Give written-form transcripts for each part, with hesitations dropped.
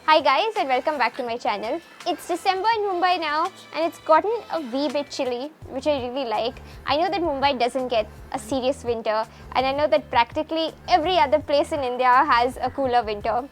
Hi guys and welcome back to my channel. It's December in Mumbai now and it's gotten a wee bit chilly, which I really like. I know that Mumbai doesn't get a serious winter and I know that practically every other place in India has a cooler winter.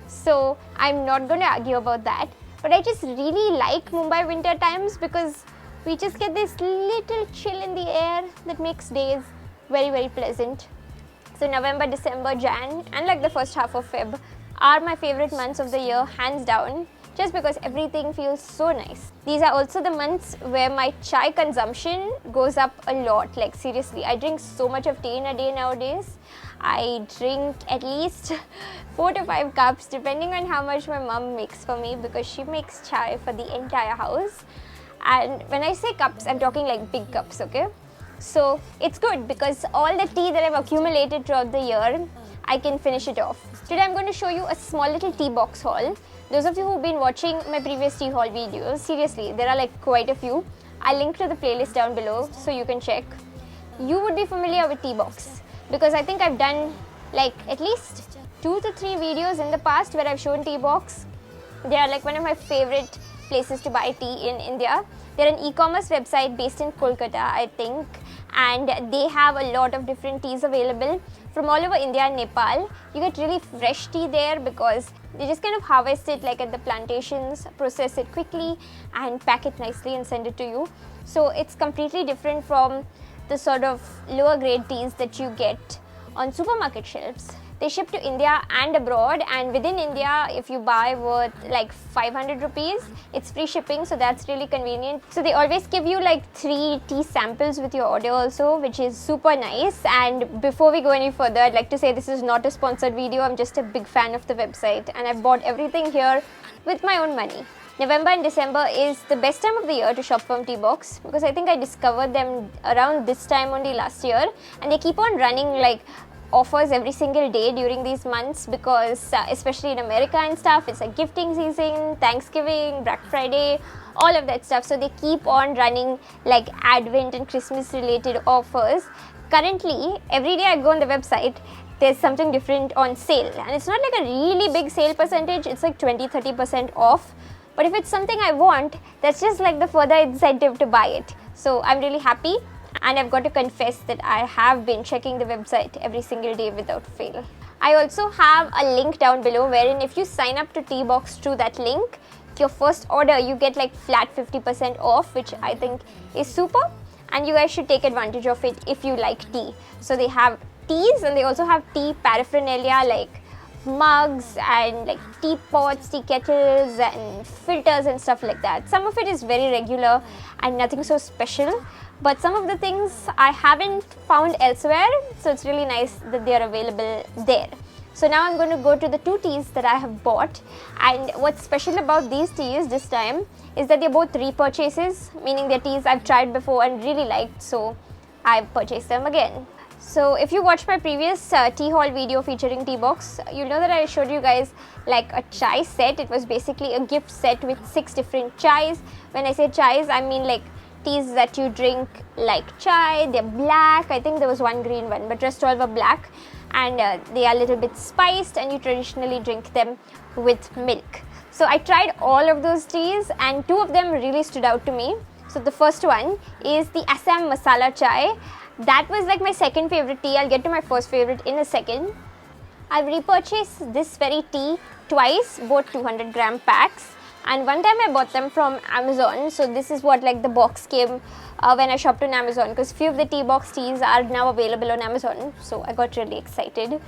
So I'm not going to argue about that. But I just really like Mumbai winter times because we just get this little chill in the air that makes days very pleasant. So November, December, Jan and like the first half of Feb are my favorite months of the year, hands down, just because everything feels so nice. These are also the months where my chai consumption goes up a lot. Like seriously, I drink so much of tea in a day nowadays. I drink at least 4 to 5 cups depending on how much my mom makes for me, because she makes chai for the entire house. And when I say cups, I'm talking like big cups, okay? So it's good because all the tea that I've accumulated throughout the year, I can finish it off. Today I'm going to show you a small little tea box haul. Those of you who've been watching my previous tea haul videos, seriously, there are like quite a few. I'll link to the playlist down below so you can check. You would be familiar with Teabox because I think I've done like at least 2 to 3 videos in the past where I've shown Teabox. They are like one of my favorite places to buy tea in India. They're an e-commerce website based in Kolkata, I think, and they have a lot of different teas available from all over India and Nepal. You get really fresh tea there because they just kind of harvest it like at the plantations, process it quickly and pack it nicely and send it to you. So it's completely different from the sort of lower grade teas that you get on supermarket shelves. They ship to India and abroad, and within India, if you buy worth like 500 rupees, it's free shipping, so that's really convenient. So they always give you like 3 tea samples with your order also, which is super nice. And before we go any further, I'd like to say this is not a sponsored video. I'm just a big fan of the website and I've bought everything here with my own money. November and December is the best time of the year to shop from Teabox because I think I discovered them around this time only last year, and they keep on running like offers every single day during these months because especially in America and stuff, it's like gifting season, Thanksgiving, Black Friday, all of that stuff. So they keep on running like Advent and Christmas related offers. Currently, every day I go on the website, there's something different on sale, and it's not like a really big sale percentage, it's like 20-30% off. But if it's something I want, that's just like the further incentive to buy it. So I'm really happy. And I've got to confess that I have been checking the website every single day without fail. I also have a link down below wherein if you sign up to Teabox through that link, your first order you get like flat 50% off, which I think is super, and you guys should take advantage of it if you like tea. So they have teas and they also have tea paraphernalia like mugs and like teapots, tea kettles and filters and stuff like that. Some of it is very regular and nothing so special, but some of the things I haven't found elsewhere, so it's really nice that they are available there. So now I'm going to go to the 2 teas that I have bought, and what's special about these teas this time is that they're both repurchases, meaning they're teas I've tried before and really liked, so I've purchased them again. So if you watched my previous tea haul video featuring Teabox, you'll know that I showed you guys like a chai set. It was basically a gift set with 6 different chais. When I say chais, I mean like teas that you drink like chai. They're black. I think there was one green one, but rest all were black, and they are a little bit spiced, and you traditionally drink them with milk. So I tried all of those teas and 2 of them really stood out to me. So the first one is the Assam Masala chai. That was like my second favorite tea. I'll get to my first favorite in a second. I've repurchased this very tea twice, both 200 gram packs. And one time I bought them from Amazon. So this is what like the box came when I shopped on Amazon, because few of the Teabox teas are now available on Amazon. So I got really excited.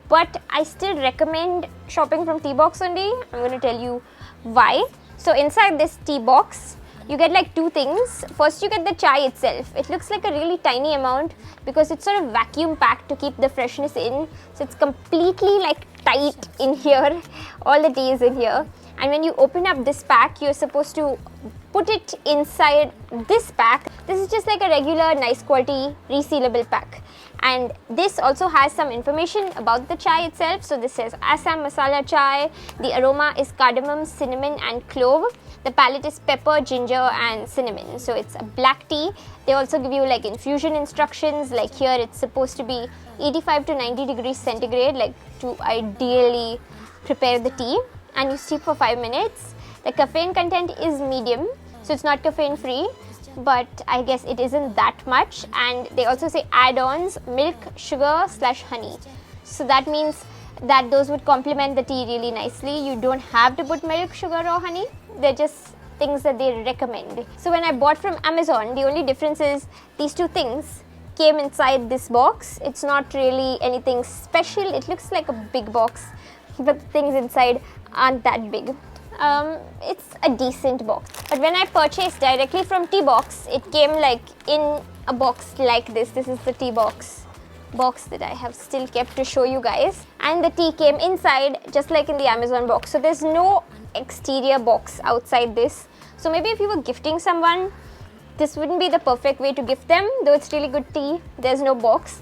But I still recommend shopping from Teabox only. I'm going to tell you why. So inside this tea box, you get like 2 things. First, you get the chai itself. It looks like a really tiny amount because it's sort of vacuum packed to keep the freshness in. So it's completely like tight in here. All the tea is in here. And when you open up this pack, you're supposed to put it inside this pack. This is just like a regular nice quality resealable pack. And this also has some information about the chai itself. So this says Assam Masala chai. The aroma is cardamom, cinnamon and clove. The palette is pepper, ginger and cinnamon. So it's a black tea. They also give you like infusion instructions. Like here it's supposed to be 85 to 90 degrees centigrade, like to ideally prepare the tea. and you steep for 5 minutes. The caffeine content is medium, so it's not caffeine free, but I guess it isn't that much. And they also say add-ons, milk, sugar / honey. So that means that those would complement the tea really nicely. You don't have to put milk, sugar or honey. They're just things that they recommend. So when I bought from Amazon, the only difference is these two things came inside this box. It's not really anything special. It looks like a big box, but the things inside aren't that big. It's a decent box. But when I purchased directly from Teabox, it came like in a box like this. This is the Teabox box that I have still kept to show you guys. And the tea came inside just like in the Amazon box. So there's no exterior box outside this. So maybe if you were gifting someone, this wouldn't be the perfect way to gift them, though it's really good tea. There's no box.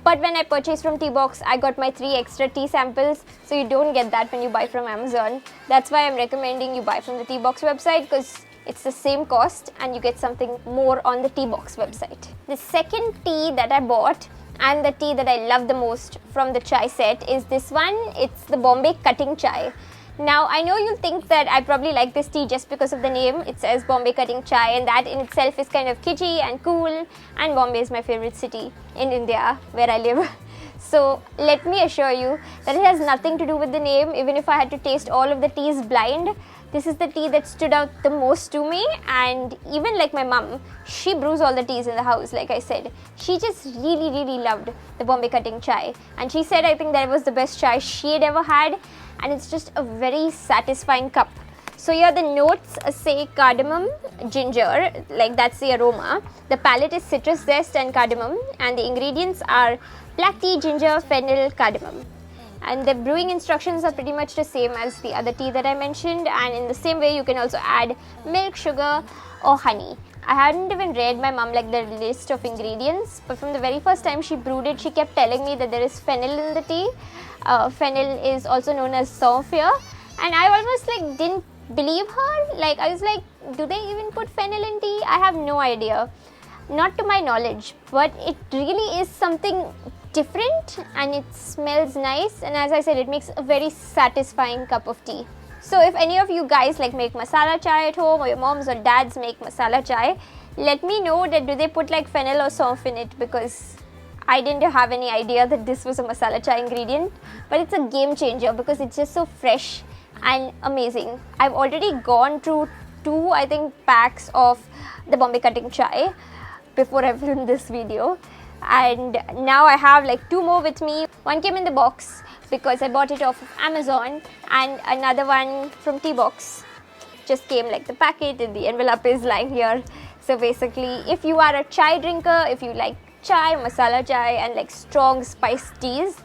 But when I purchased from Teabox, I got my 3 extra tea samples, so you don't get that when you buy from Amazon. That's why I'm recommending you buy from the Teabox website, because it's the same cost and you get something more on the Teabox website. The second tea that I bought, and the tea that I love the most from the chai set, is this one. It's the Bombay cutting chai. Now, I know you'll think that I probably like this tea just because of the name. It says Bombay cutting chai, and that in itself is kind of kitschy and cool, and Bombay is my favorite city in India where I live. So let me assure you that it has nothing to do with the name. Even if I had to taste all of the teas blind, this is the tea that stood out the most to me. And even like my mum, she brews all the teas in the house, like I said. She just really loved the Bombay cutting chai, and she said I think that it was the best chai she had ever had. And it's just a very satisfying cup. So here the notes say cardamom, ginger, like that's the aroma. The palette is citrus zest and cardamom, and the ingredients are black tea, ginger, fennel, cardamom. And the brewing instructions are pretty much the same as the other tea that I mentioned, and in the same way you can also add milk, sugar or honey. I hadn't even read my mum like the list of ingredients, but from the very first time she brewed it, she kept telling me that there is fennel in the tea. Fennel is also known as saffir, and I almost like didn't believe her. Like I was like, do they even put fennel in tea? I have no idea, not to my knowledge, but it really is something different and it smells nice, and as I said, it makes a very satisfying cup of tea. So if any of you guys like make masala chai at home, or your moms or dads make masala chai, let me know that do they put like fennel or saunf in it, because I didn't have any idea that this was a masala chai ingredient. But it's a game changer because it's just so fresh and amazing. I've already gone through 2 I think packs of the Bombay cutting chai before I filmed this video, and now I have like 2 more with me. One came in the box because I bought it off of Amazon, and another one from Teabox just came like the packet, and the envelope is lying here. So basically, if you are a chai drinker, if you like chai, masala chai and like strong spiced teas,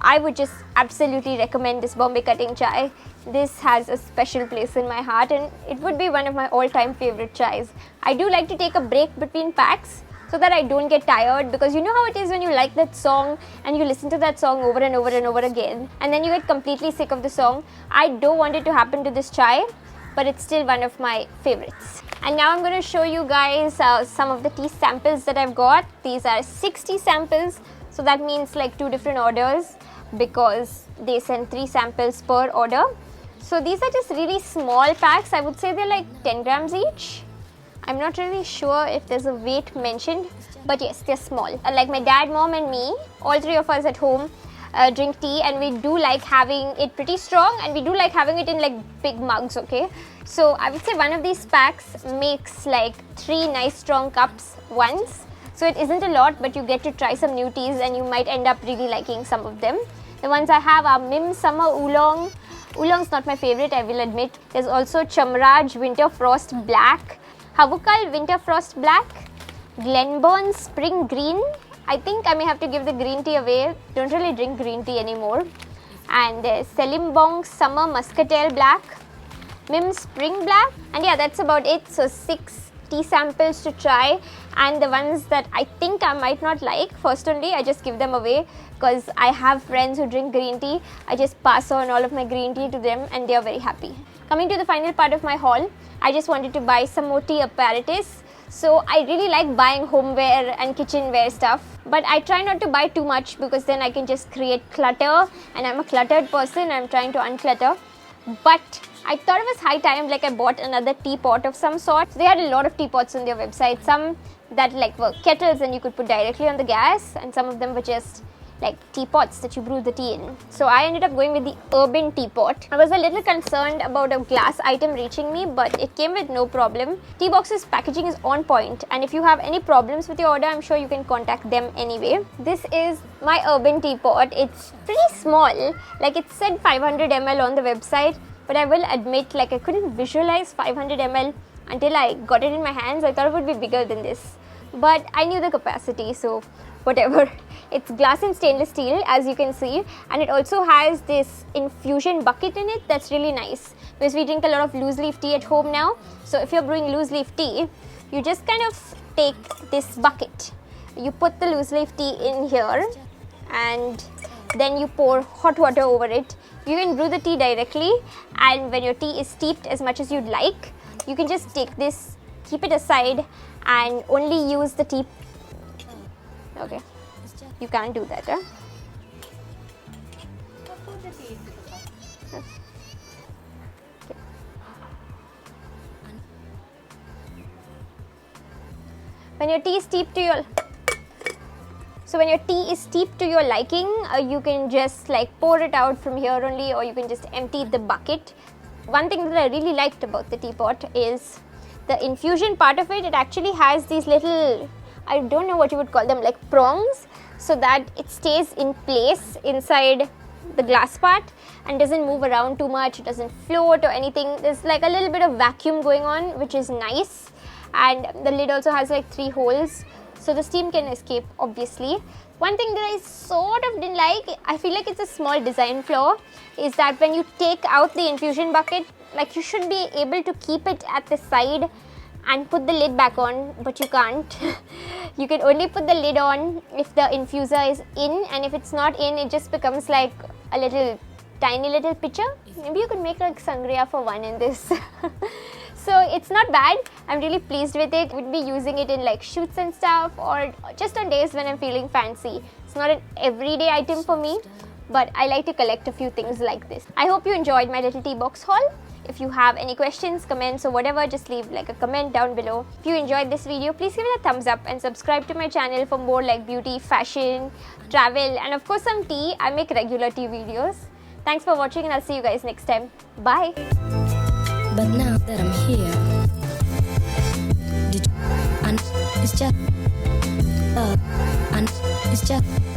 I would just absolutely recommend this Bombay cutting chai. This has a special place in my heart, and it would be one of my all-time favorite chais. I do like to take a break between packs so that I don't get tired, because you know how it is when you like that song and you listen to that song over and over and over again, and then you get completely sick of the song. I don't want it to happen to this chai, but it's still one of my favorites. And now I'm going to show you guys some of the tea samples that I've got. These are 60 samples, so that means like 2 different orders, because they send 3 samples per order. So these are just really small packs. I would say they're like 10 grams each. I'm not really sure if there's a weight mentioned, but yes, they're small. Like my dad, mom and me, all 3 of us at home drink tea, and we do like having it pretty strong, and we do like having it in like big mugs, okay? So I would say one of these packs makes like 3 nice strong cups once. So it isn't a lot, but you get to try some new teas and you might end up really liking some of them. The ones I have are Mim Summer Oolong. Oolong's not my favorite, I will admit. There's also Chamraj Winter Frost Black, Havukal Winter Frost Black, Glenburn Spring Green. I think I may have to give the green tea away. Don't really drink green tea anymore. And Selimbong Summer Muscatel Black, Mim Spring Black, and yeah, that's about it. So 6 tea samples to try, and the ones that I think I might not like, first only I just give them away, because I have friends who drink green tea. I just pass on all of my green tea to them and they are very happy. Coming to the final part of my haul, I just wanted to buy some more tea apparatus. So I really like buying homeware and kitchenware stuff, but I try not to buy too much, because then I can just create clutter, and I'm a cluttered person. I'm trying to unclutter. but I thought it was high time, like I bought another teapot of some sort. They had a lot of teapots on their website, some that like were kettles and you could put directly on the gas, and some of them were just like teapots that you brew the tea in. So I ended up going with the urban teapot. I was a little concerned about a glass item reaching me, but it came with no problem. Teabox's packaging is on point, and if you have any problems with your order, I'm sure you can contact them anyway. This is my urban teapot. It's pretty small, like it said 500 ml on the website, but I will admit, like I couldn't visualize 500 ml until I got it in my hands. I thought it would be bigger than this, but I knew the capacity, so whatever. It's glass and stainless steel, as you can see, and it also has this infusion bucket in it. That's really nice because we drink a lot of loose leaf tea at home now. So if you're brewing loose leaf tea, you just kind of take this bucket, you put the loose leaf tea in here, and then you pour hot water over it. You can brew the tea directly, and when your tea is steeped as much as you'd like, you can just take this, keep it aside, and only use the tea. Okay, you can't do that, huh? Okay. When your tea is steeped to your when your tea is steeped to your liking, you can just like pour it out from here only, or you can just empty the bucket. One thing that I really liked about the teapot is the infusion part of it. It actually has these little, I don't know what you would call them, like prongs, so that it stays in place inside the glass part and doesn't move around too much. It doesn't float or anything. There's like a little bit of vacuum going on, which is nice, and the lid also has like 3 holes, so the steam can escape, obviously. One thing that I sort of didn't like, I feel like it's a small design flaw, is that when you take out the infusion bucket, like you should be able to keep it at the side and put the lid back on, but you can't. You can only put the lid on if the infuser is in, and if it's not in, it just becomes like a little tiny little pitcher. Maybe you could make like sangria for one in this. So it's not bad. I'm really pleased with it. Would be using it in like shoots and stuff, or just on days when I'm feeling fancy. It's not an everyday item for me, but I like to collect a few things like this. I hope you enjoyed my little tea box haul. If you have any questions, comments or whatever, just leave like a comment down below. If you enjoyed this video, please give it a thumbs up and subscribe to my channel for more like beauty, fashion, travel, and of course some tea. I make regular tea videos. Thanks for watching, and I'll see you guys next time. Bye. But now that I'm here, it's just